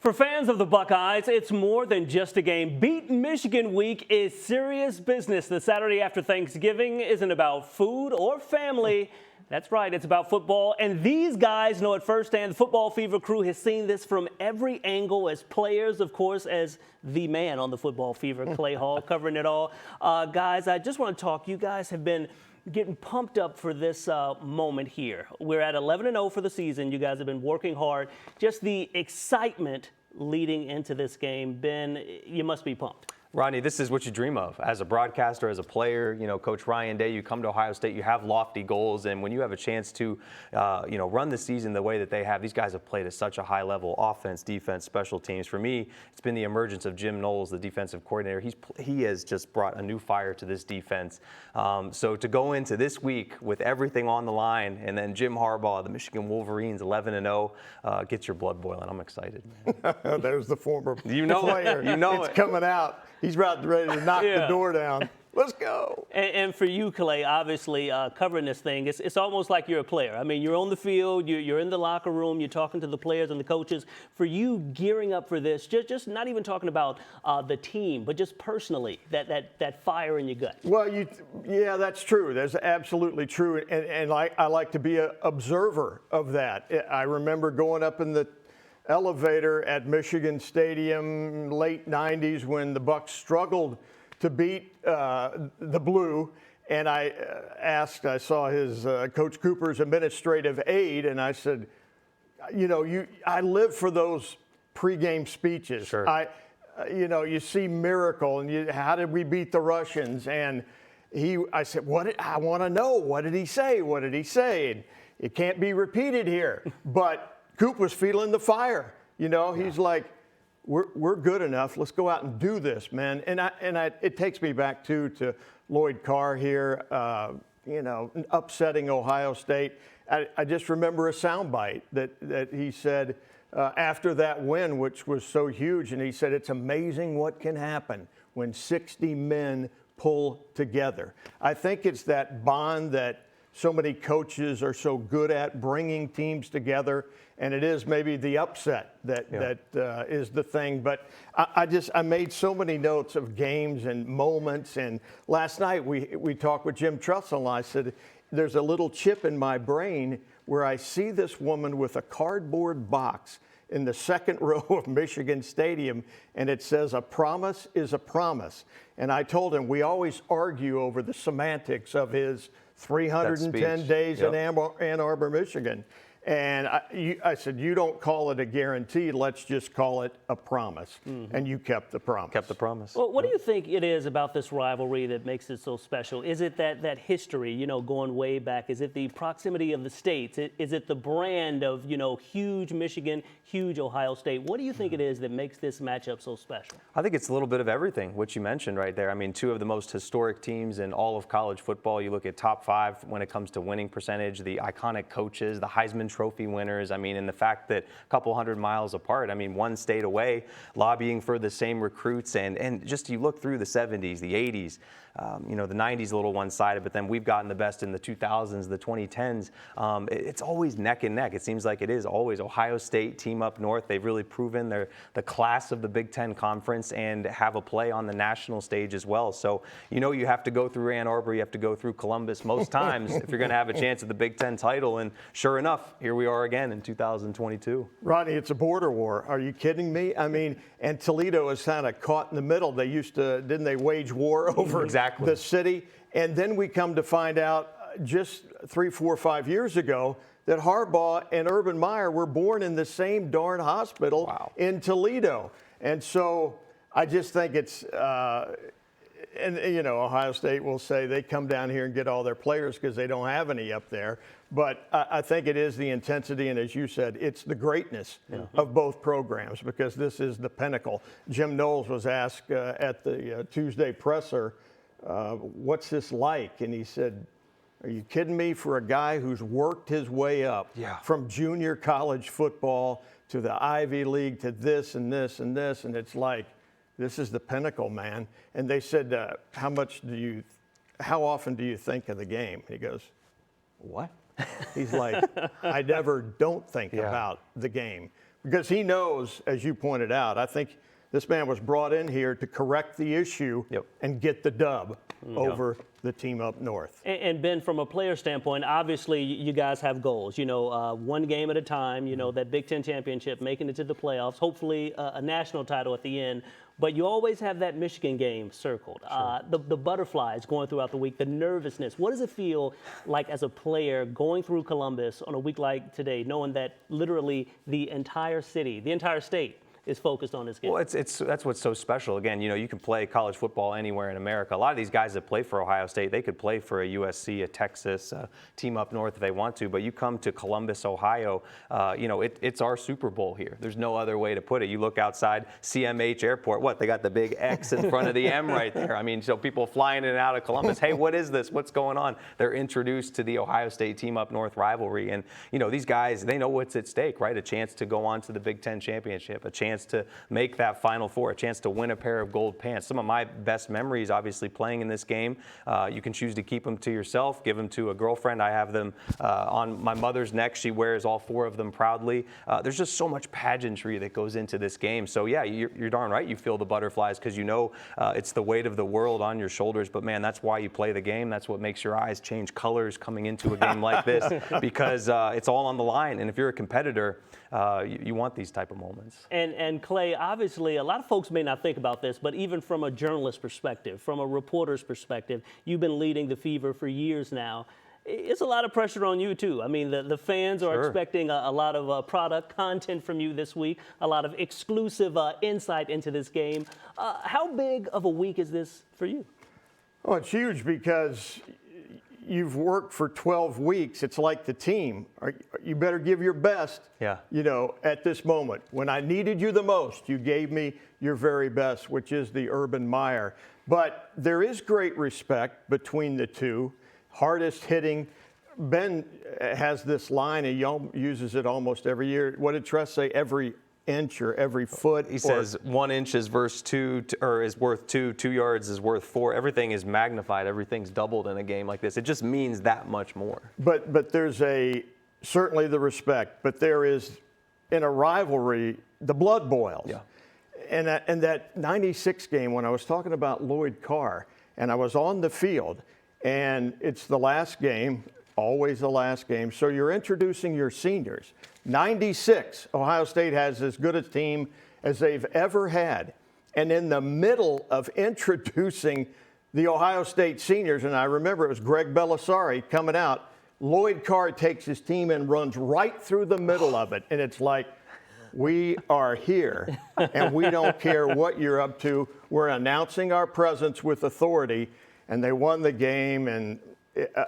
For fans of the Buckeyes, it's more than just a game. Beat Michigan week is serious business. The Saturday after Thanksgiving isn't about food or family. That's right, it's about football. And these guys know it firsthand. The Football Fever crew has seen this from every angle, as players, of course, as the man on the Football Fever, Clay Hall, covering it all. Guys, I just want to talk. You guys have been getting pumped up for this moment here. We're at 11-0 for the season. You guys have been working hard. Just the excitement leading into this game. Ben, you must be pumped. Rodney, this is what you dream of as a broadcaster, as a player. You know, Coach Ryan Day, you come to Ohio State, you have lofty goals, and when you have a chance to, run the season the way that they have, these guys have played at such a high level: offense, defense, special teams. For me, it's been the emergence of Jim Knowles, the defensive coordinator. He has just brought a new fire to this defense. So to go into this week with everything on the line, and then Jim Harbaugh, the Michigan Wolverines, 11-0, gets your blood boiling. I'm excited. There's the former player. You know it's coming out. He's about ready to knock the door down. Let's go. And for you, Clay, obviously covering this thing, it's almost like you're a player. I mean, you're on the field, you're in the locker room, you're talking to the players and the coaches. For you, gearing up for this, just not even talking about the team, but just personally, that fire in your gut. Well, yeah, that's true. That's absolutely true. And I like to be an observer of that. I remember going up in the elevator at Michigan Stadium, late 90s, when the Bucs struggled to beat the Blue, and I saw his Coach Cooper's administrative aide, and I said, I live for those pregame speeches. Sure. You see Miracle, and how did we beat the Russians? And I said, I want to know, what did he say? What did he say? And it can't be repeated here, but Coop was feeling the fire. He's like, we're good enough. Let's go out and do this, man. And it takes me back to Lloyd Carr here, upsetting Ohio State. I just remember a soundbite that he said after that win, which was so huge. And he said, it's amazing what can happen when 60 men pull together. I think it's that bond that so many coaches are so good at, bringing teams together, and it is maybe the upset that is the thing. But I made so many notes of games and moments, and last night we talked with Jim Trussell, and I said, there's a little chip in my brain where I see this woman with a cardboard box in the second row of Michigan Stadium, and it says, "A promise is a promise." And I told him, we always argue over the semantics of his 310 days in Ann Arbor, Michigan. And I said, you don't call it a guarantee, let's just call it a promise. Mm-hmm. And you kept the promise. Kept the promise. Well, what do you think it is about this rivalry that makes it so special? Is it that history, going way back? Is it the proximity of the states? Is it the brand of, huge Michigan, huge Ohio State? What do you think it is that makes this matchup so special? I think it's a little bit of everything, which you mentioned right there. I mean, two of the most historic teams in all of college football. You look at top five when it comes to winning percentage, the iconic coaches, the Heisman Trophy winners. I mean, and the fact that a couple hundred miles apart, I mean, one state away, lobbying for the same recruits. And just you look through the 70s, the 80s, the 90s a little one-sided, but then we've gotten the best in the 2000s, the 2010s. It's always neck and neck. It seems like it is always Ohio State, team up north. They've really proven they're the class of the Big Ten Conference and have a play on the national stage as well. So, you have to go through Ann Arbor, you have to go through Columbus most times if you're going to have a chance at the Big Ten title. And sure enough, here we are again in 2022. Rodney, it's a border war. Are you kidding me? I mean, and Toledo is kind of caught in the middle. They didn't they wage war over the city? And then we come to find out just 3, 4, 5 years ago that Harbaugh and Urban Meyer were born in the same darn hospital in Toledo. And so I just think it's, Ohio State will say they come down here and get all their players because they don't have any up there. But I think it is the intensity, and as you said, it's the greatness of both programs, because this is the pinnacle. Jim Knowles was asked at the Tuesday presser, what's this like? And he said, are you kidding me? For a guy who's worked his way up from junior college football to the Ivy League to this and this and this, and it's like, this is the pinnacle, man. And they said, how often do you think of the game? He goes, what? He's like, I never don't think about the game. because he knows, as you pointed out, I think this man was brought in here to correct the issue and get the dub over the team up north. And Ben, from a player standpoint, obviously you guys have goals. One game at a time. That Big Ten championship, making it to the playoffs. Hopefully a national title at the end. But you always have that Michigan game circled. Sure. The butterflies going throughout the week, the nervousness. What does it feel like as a player going through Columbus on a week like today, knowing that literally the entire city, the entire state, is focused on this game? Well, that's what's so special. Again, you can play college football anywhere in America. A lot of these guys that play for Ohio State, they could play for a USC, a Texas, a team up north if they want to. But you come to Columbus, Ohio, it's our Super Bowl here. There's no other way to put it. You look outside CMH Airport. They got the big X in front of the M right there. I mean, so people flying in and out of Columbus. Hey, what is this? What's going on? They're introduced to the Ohio State team up north rivalry, and these guys, they know what's at stake, right? A chance to go on to the Big Ten championship, a chance to make that Final Four, a chance to win a pair of gold pants. Some of my best memories, obviously, playing in this game. You can choose to keep them to yourself, give them to a girlfriend. I have them on my mother's neck. She wears all 4 of them proudly. There's just so much pageantry that goes into this game. So, yeah, you're darn right you feel the butterflies because it's the weight of the world on your shoulders. But, man, that's why you play the game. That's what makes your eyes change colors coming into a game like this because it's all on the line. And if you're a competitor, you want these type of moments. And Clay, obviously, a lot of folks may not think about this, but even from a journalist perspective, from a reporter's perspective, you've been leading the Fever for years now. It's a lot of pressure on you, too. I mean, the fans are expecting a lot of product content from you this week, a lot of exclusive insight into this game. How big of a week is this for you? Oh, it's huge because you've worked for 12 weeks. It's like the team. You better give your best, at this moment. When I needed you the most, you gave me your very best, which is the Urban Meyer. But there is great respect between the two. Hardest hitting. Ben has this line, he uses it almost every year. What did Tress say? Every inch or every foot. He says 1 inch is worth 2, 2 yards is worth 4. Everything is magnified. Everything's doubled in a game like this. It just means that much more. But there's certainly the respect, but there is, in a rivalry, the blood boils. Yeah. And that 96 game, when I was talking about Lloyd Carr, and I was on the field, and it's the last game, always the last game, so you're introducing your seniors. 96, Ohio State has as good a team as they've ever had. And in the middle of introducing the Ohio State seniors, and I remember it was Greg Belisari coming out, Lloyd Carr takes his team and runs right through the middle of it. And it's like, we are here, and we don't care what you're up to. We're announcing our presence with authority, and they won the game. And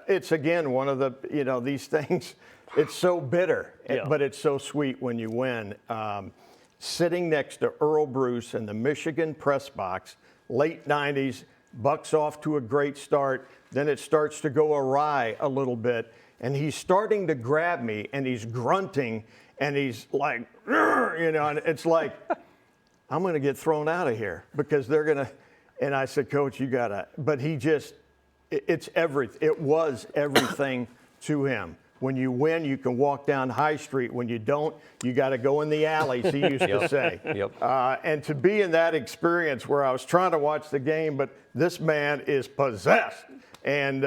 it's, again, one of the, these things, it's so bitter, but it's so sweet when you win. Sitting next to Earl Bruce in the Michigan press box, late 90s, Buck's off to a great start. Then it starts to go awry a little bit. And he's starting to grab me, and he's grunting, and he's like, and it's like, I'm going to get thrown out of here because they're going to. And I said, Coach, you got to. But he just, it was everything to him. When you win, you can walk down High Street. When you don't, you got to go in the alleys, he used to say. And to be in that experience where I was trying to watch the game, but this man is possessed. And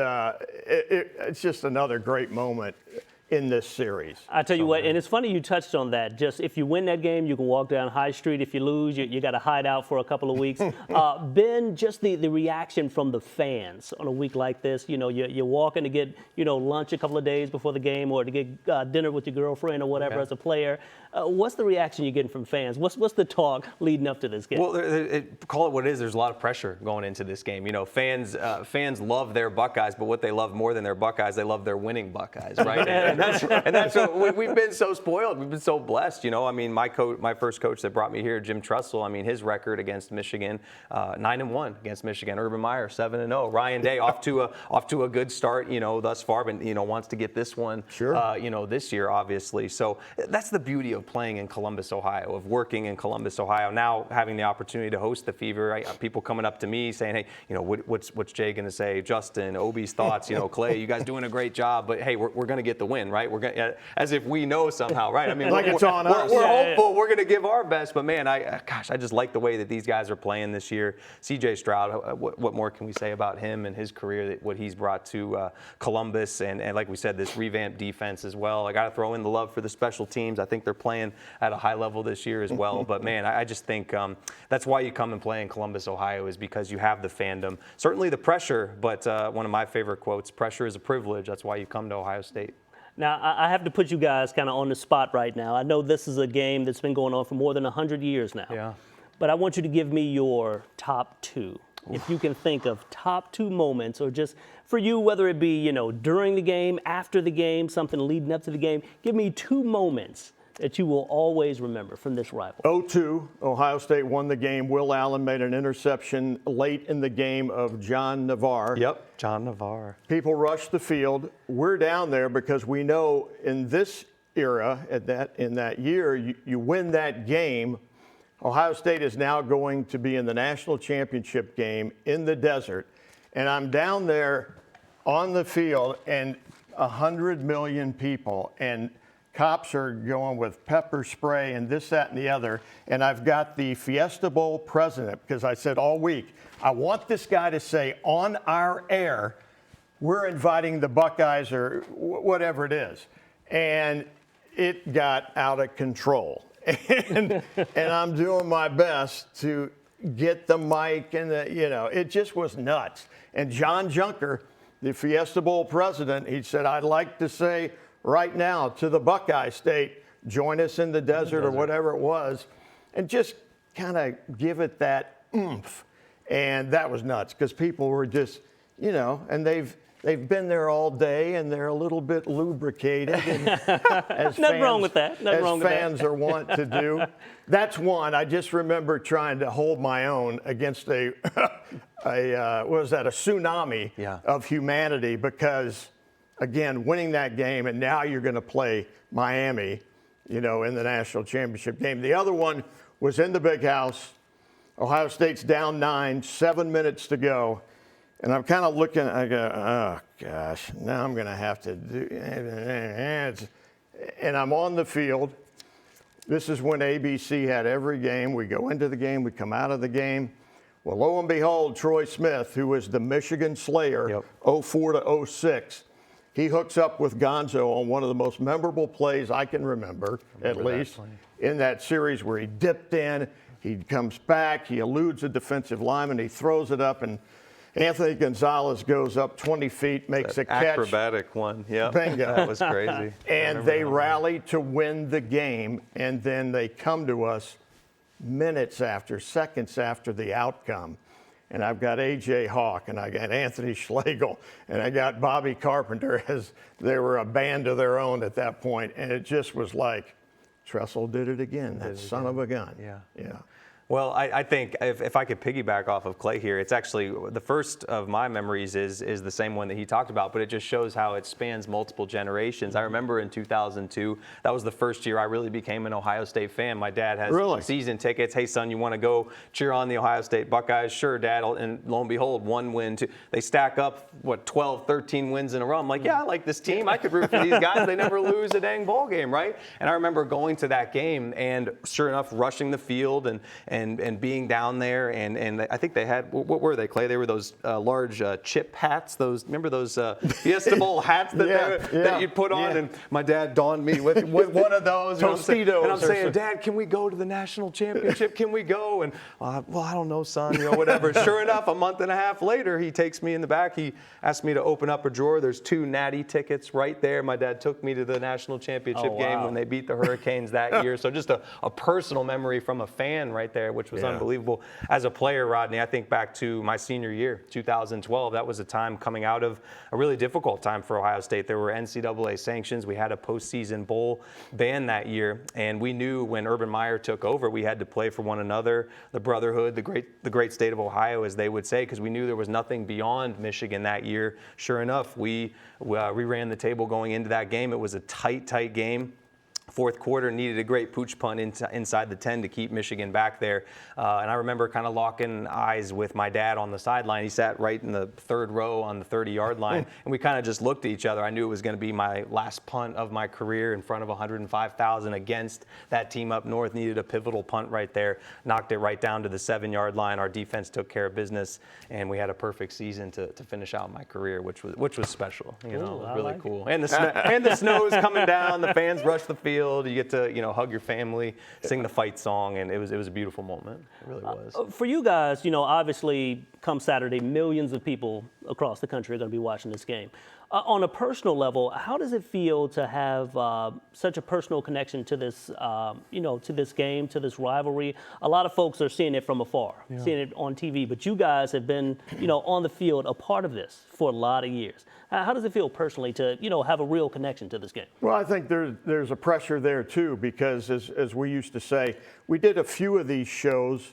it's just another great moment in this series. I tell you what, and it's funny you touched on that. Just if you win that game, you can walk down High Street. If you lose, you got to hide out for a couple of weeks. Ben, just the reaction from the fans on a week like this. You're walking to get lunch a couple of days before the game, or to get dinner with your girlfriend or whatever as a player. What's the reaction you're getting from fans? What's the talk leading up to this game? Well, call it what it is. There's a lot of pressure going into this game. Fans love their Buckeyes, but what they love more than their Buckeyes, they love their winning Buckeyes, right? and that's what we've been so spoiled. We've been so blessed. I mean, my first coach that brought me here, Jim Tressel. I mean, his record against Michigan, 9-1 against Michigan. Urban Meyer, 7-0. Ryan Day off to a good start, thus far, but wants to get this one, this year, obviously. So that's the beauty of playing in Columbus, Ohio, of working in Columbus, Ohio. Now having the opportunity to host the Fever, people coming up to me saying, hey, what's Jay going to say? Justin, Obi's thoughts, Clay, you guys doing a great job, but hey, we're going to get the win. win, right? We're gonna, as if we know somehow, right? I mean, Like it's on us. We're hopeful. We're going to give our best, but man, I just like the way that these guys are playing this year. C.J. Stroud, what more can we say about him and his career, what he's brought to Columbus, and like we said, this revamped defense as well. I got to throw in the love for the special teams. I think they're playing at a high level this year as well. But man, I just think that's why you come and play in Columbus, Ohio, is because you have the fandom. Certainly the pressure, but one of my favorite quotes, pressure is a privilege. That's why you come to Ohio State. Now, I have to put you guys kind of on the spot right now. I know this is a game that's been going on for more than 100 years now. Yeah. But I want you to give me your top two. If you can think of top two moments, or just for you, whether it be, during the game, after the game, something leading up to the game, give me two moments that you will always remember from this rivalry. 0-2, Ohio State won the game. Will Allen made an interception late in the game of John Navarre. Yep, John Navarre. People rushed the field. We're down there because we know in this era, in that year, you win that game, Ohio State is now going to be in the national championship game in the desert. And I'm down there on the field, and 100 million people, and cops are going with pepper spray and this, that, and the other. And I've got the Fiesta Bowl president, because I said all week, I want this guy to say on our air, we're inviting the Buckeyes or whatever it is. And it got out of control. And I'm doing my best to get the mic and it just was nuts. And John Junker, the Fiesta Bowl president, he said, I'd like to say right now to the Buckeye State, join us in the desert or whatever it was, and just kind of give it that oomph. And that was nuts because people were just, and they've been there all day and they're a little bit lubricated. And as Nothing wrong with that. Nothing wrong with that. Fans are wont to do. That's one. I just remember trying to hold my own against a tsunami of humanity because, again, winning that game, and now you're going to play Miami, in the national championship game. The other one was in the Big House. Ohio State's down 9, 7 minutes to go. And I'm kind of looking, I go, oh, gosh, now I'm going to have to do it. And I'm on the field. This is when ABC had every game. We go into the game, we come out of the game. Well, lo and behold, Troy Smith, who was the Michigan Slayer, 04 to 06, he hooks up with Gonzo on one of the most memorable plays I can remember at least, in that series where he dipped in, he comes back, he eludes a defensive lineman, he throws it up, and Anthony Gonzalez goes up 20 feet, makes a catch. Acrobatic one, yeah. Bingo. That was crazy. And they rally to win the game, and then they come to us minutes after, seconds after the outcome. And I've got A.J. Hawk, and I got Anthony Schlegel, and I got Bobby Carpenter, as they were a band of their own at that point. And it just was like, Tressel did it again, that son of a gun. Yeah. Well, I think if I could piggyback off of Clay here, it's actually the first of my memories is the same one that he talked about, but it just shows how it spans multiple generations. I remember in 2002, that was the first year I really became an Ohio State fan. My dad has season tickets. Hey, son, you want to go cheer on the Ohio State Buckeyes? Sure, Dad. And lo and behold, one win. They stack up, 12, 13 wins in a row. I'm like, yeah, I like this team. I could root for these guys. They never lose a dang ball game, right? And I remember going to that game and sure enough, rushing the field and being down there, and I think they had, what were they, Clay? They were those large chip hats. Remember those Fiesta Bowl hats that you'd put on? And my dad donned me with one of those. Tostitos. And I'm saying, Dad, can we go to the national championship? Can we go? And well, I don't know, son. Whatever. Sure enough, a month and a half later, he takes me in the back. He asked me to open up a drawer. There's 2 Natty tickets right there. My dad took me to the national championship game when they beat the Hurricanes that year. So just a personal memory from a fan right there, which was unbelievable. As a player, Rodney, I think back to my senior year, 2012. That was a time coming out of a really difficult time for Ohio State. There were NCAA sanctions. We had a postseason bowl ban that year, and we knew when Urban Meyer took over, we had to play for one another, the brotherhood, the great state of Ohio, as they would say, because we knew there was nothing beyond Michigan that year. Sure enough, we ran the table going into that game. It was a tight game. Fourth quarter, needed a great pooch punt inside the 10 to keep Michigan back there. And I remember kind of locking eyes with my dad on the sideline. He sat right in the third row on the 30-yard line, and we kind of just looked at each other. I knew it was going to be my last punt of my career in front of 105,000 against that team up north. Needed a pivotal punt right there. Knocked it right down to the 7-yard line. Our defense took care of business, and we had a perfect season to finish out my career, which was special. Really cool. And the snow is coming down. The fans rush the field. You get to, hug your family, sing the fight song, and it was a beautiful moment. It really was. For you guys, obviously, come Saturday, millions of people across the country are going to be watching this game. On a personal level, how does it feel to have such a personal connection to this, to this game, to this rivalry? A lot of folks are seeing it from afar, seeing it on TV, but you guys have been, on the field, a part of this for a lot of years. How does it feel personally to, have a real connection to this game? Well, I think there's a pressure there too, because as we used to say, we did a few of these shows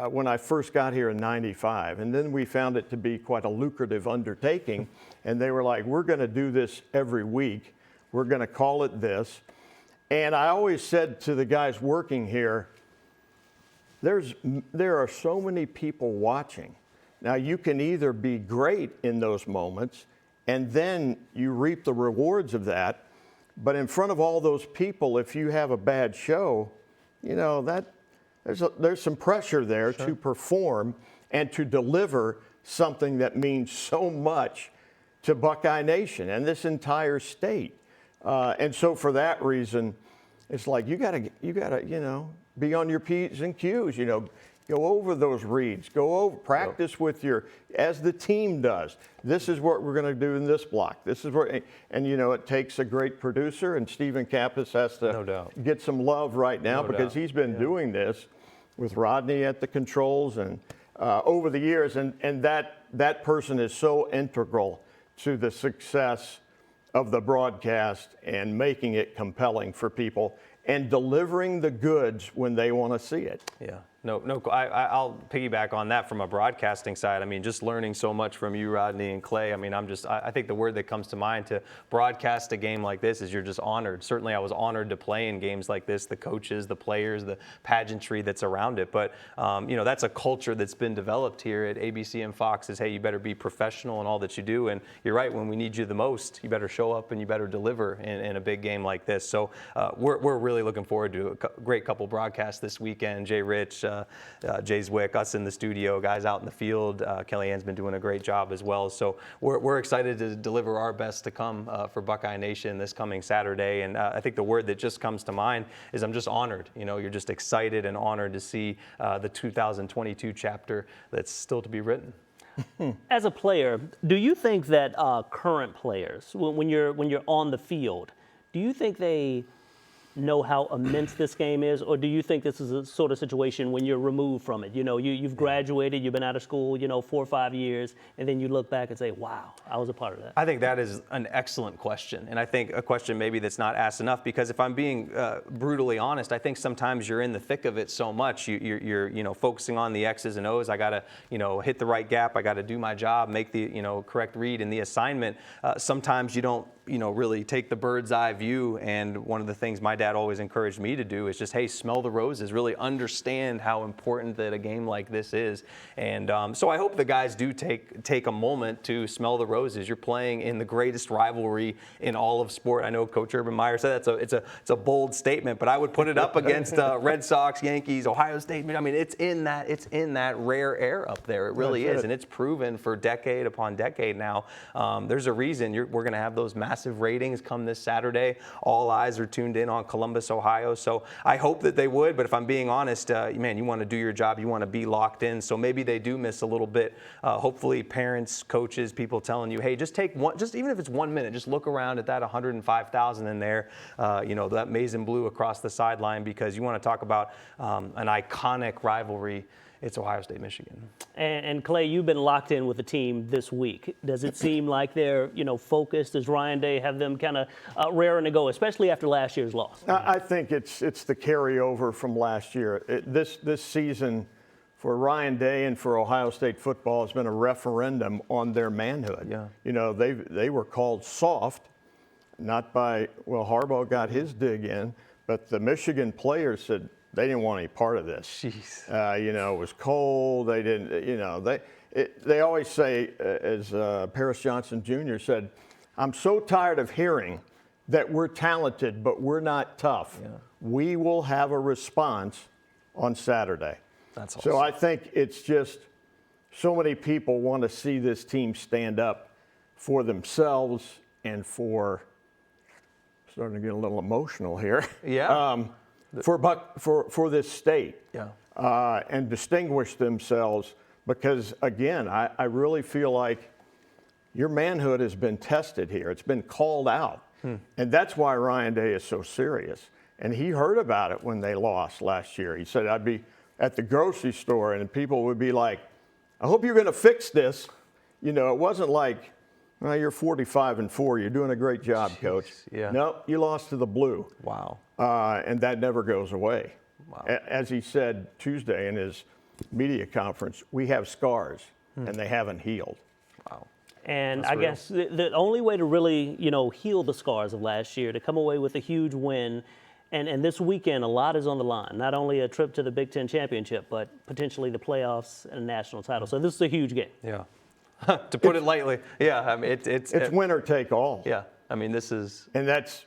when I first got here in '95, and then we found it to be quite a lucrative undertaking, and they were like, we're going to do this every week. We're going to call it this. And I always said to the guys working here, there are so many people watching. Now, you can either be great in those moments, and then you reap the rewards of that, but in front of all those people, if you have a bad show, there's some pressure there to perform and to deliver something that means so much to Buckeye Nation and this entire state. And so for that reason, it's like you gotta, be on your P's and Q's, go over those reads, practice with as the team does. This is what we're gonna do in this block. This is what, and it takes a great producer, and Stephen Kappas has to get some love right now because he's been doing this with Rodney at the controls and over the years, and that person is so integral to the success of the broadcast and making it compelling for people and delivering the goods when they want to see it. Yeah. No, I'll piggyback on that from a broadcasting side. I mean, just learning so much from you, Rodney and Clay. I mean, I think the word that comes to mind to broadcast a game like this is you're just honored. Certainly, I was honored to play in games like this, the coaches, the players, the pageantry that's around it. But, that's a culture that's been developed here at ABC and Fox is, hey, you better be professional in all that you do. And you're right, when we need you the most, you better show up and you better deliver in a big game like this. So we're really looking forward to a great couple broadcasts this weekend. Jay Rich, Jay Zwick, us in the studio, guys out in the field. Kellyanne's been doing a great job as well. So we're excited to deliver our best to come for Buckeye Nation this coming Saturday. And I think the word that just comes to mind is I'm just honored. You're just excited and honored to see the 2022 chapter that's still to be written. As a player, do you think that current players, when you're on the field, do you think they know how immense this game is, or do you think this is a sort of situation when you're removed from it? You've graduated, you've been out of school, 4 or 5 years, and then you look back and say, wow, I was a part of that. I think that is an excellent question, and I think a question maybe that's not asked enough, because if I'm being brutally honest, I think sometimes you're in the thick of it so much, you're focusing on the X's and O's. I gotta hit the right gap, I gotta do my job, make the correct read in the assignment. Sometimes you don't really take the bird's eye view, and one of the things my dad always encouraged me to do is just, hey, smell the roses, really understand how important that a game like this is. And so I hope the guys do take a moment to smell the roses. You're playing in the greatest rivalry in all of sport. I know Coach Urban Meyer said it's a bold statement, but I would put it up against Red Sox, Yankees, Ohio State. I mean, it's in that rare air up there. It really is, and it's proven for decade upon decade now. There's a reason we're going to have those massive ratings come this Saturday. All eyes are tuned in on Columbus, Ohio. So I hope that they would, but if I'm being honest, man, you want to do your job, you want to be locked in. So maybe they do miss a little bit. Hopefully parents, coaches, people telling you, hey, just take one, just even if it's 1 minute, just look around at that 105,000 in there, that maize and blue across the sideline, because you want to talk about an iconic rivalry. It's Ohio State, Michigan. And Clay, you've been locked in with the team this week. Does it seem like they're, focused? Does Ryan Day have them kind of raring to go, especially after last year's loss? I think it's the carryover from last year. This season for Ryan Day and for Ohio State football has been a referendum on their manhood. Yeah. They were called soft Harbaugh got his dig in, but the Michigan players said they didn't want any part of this. Jeez. It was cold. They didn't, they always say, as Paris Johnson Jr. said, I'm so tired of hearing that we're talented, but we're not tough. Yeah. We will have a response on Saturday. That's awesome. So I think it's just so many people want to see this team stand up for themselves and for, starting to get a little emotional here. Yeah. For this state. Yeah. And distinguish themselves because, again, I really feel like your manhood has been tested here. It's been called out. And that's why Ryan Day is so serious. And he heard about it when they lost last year. He said, I'd be at the grocery store and people would be like, I hope you're going to fix this. It wasn't like, well, you're 45-4. You're doing a great job, Coach. Yeah. No, you lost to the Blue. Wow. And that never goes away. Wow. As he said Tuesday in his media conference, we have scars and they haven't healed. Wow. And That's I guess the only way to really, heal the scars of last year, to come away with a huge win, and this weekend a lot is on the line. Not only a trip to the Big Ten championship, but potentially the playoffs and a national title. So this is a huge game. Yeah. To put it lightly. Yeah. I mean, it's winner take all. Yeah. I mean, this is. And that's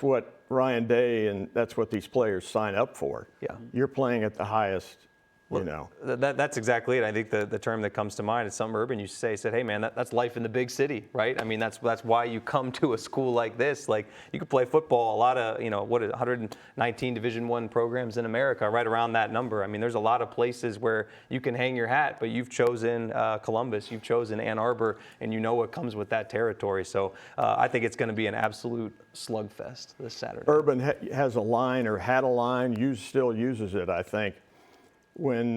what Ryan Day and that's what these players sign up for. Yeah. You're playing at the highest. That's exactly it. I think the term that comes to mind is something Urban used to say, hey, man, that's life in the big city, right? I mean, that's why you come to a school like this. Like, you could play football, a lot of, 119 Division I programs in America, right around that number. I mean, there's a lot of places where you can hang your hat, but you've chosen Columbus, you've chosen Ann Arbor, and you know what comes with that territory. So I think it's going to be an absolute slugfest this Saturday. Urban has a line or had a line, still uses it, I think. When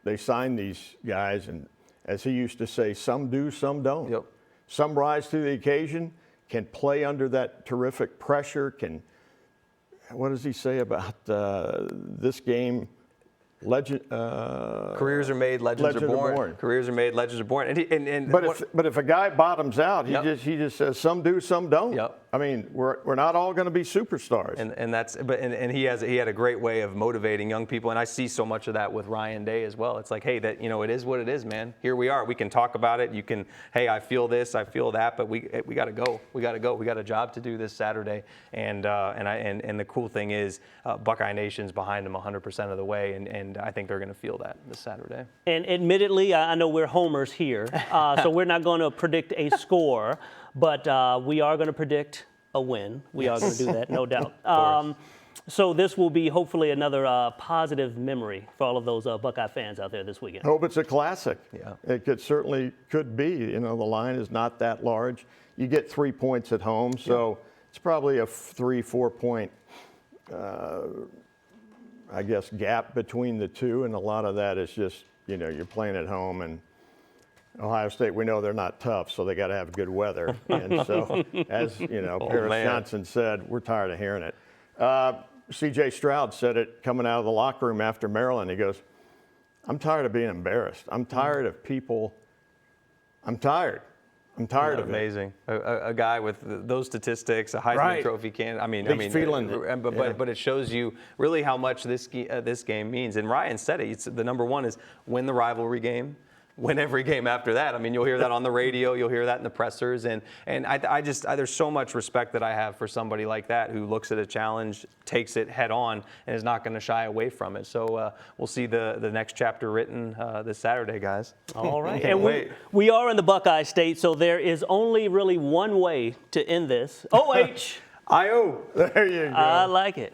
they sign these guys, and as he used to say, some do, some don't. Yep. Some rise to the occasion, can play under that terrific pressure, what does he say about this game? Careers are made, legends are born. Careers are made, legends are born. But if a guy bottoms out, he just says some do, some don't. Yep. I mean, we're not all going to be superstars. And he had a great way of motivating young people, and I see so much of that with Ryan Day as well. It's like, hey, that it is what it is, man. Here we are. We can talk about it. You can, hey, I feel this, I feel that, but we got to go. We got to go. We got a job to do this Saturday. And the cool thing is, Buckeye Nation's behind them 100% of the way, and I think they're going to feel that this Saturday. And admittedly, I know we're homers here, so we're not going to predict a score, but we are going to predict a win. We are going to do that, no doubt. So this will be hopefully another positive memory for all of those Buckeye fans out there this weekend. Hope it's a classic. Yeah. It certainly could be. The line is not that large. You get 3 points at home, so it's probably a 3-4 point gap between the two, and a lot of that is just, you're playing at home, and Ohio State, we know they're not tough, so they got to have good weather. And so, as Paris Johnson said, we're tired of hearing it. C.J. Stroud said it coming out of the locker room after Maryland. He goes, I'm tired of being embarrassed. I'm tired of people. I'm tired. I'm tired of it. Amazing. A guy with those statistics, a Heisman Trophy candidate. But it shows you really how much this game means. And Ryan said it. The number one is win the rivalry game. Win every game after that. I mean, you'll hear that on the radio, you'll hear that in the pressers, and there's so much respect that I have for somebody like that who looks at a challenge, takes it head on, and is not going to shy away from it. So we'll see the next chapter written this Saturday, guys. All right, and we are in the Buckeye State, so there is only really one way to end this. OH. I-O. There you go. I like it.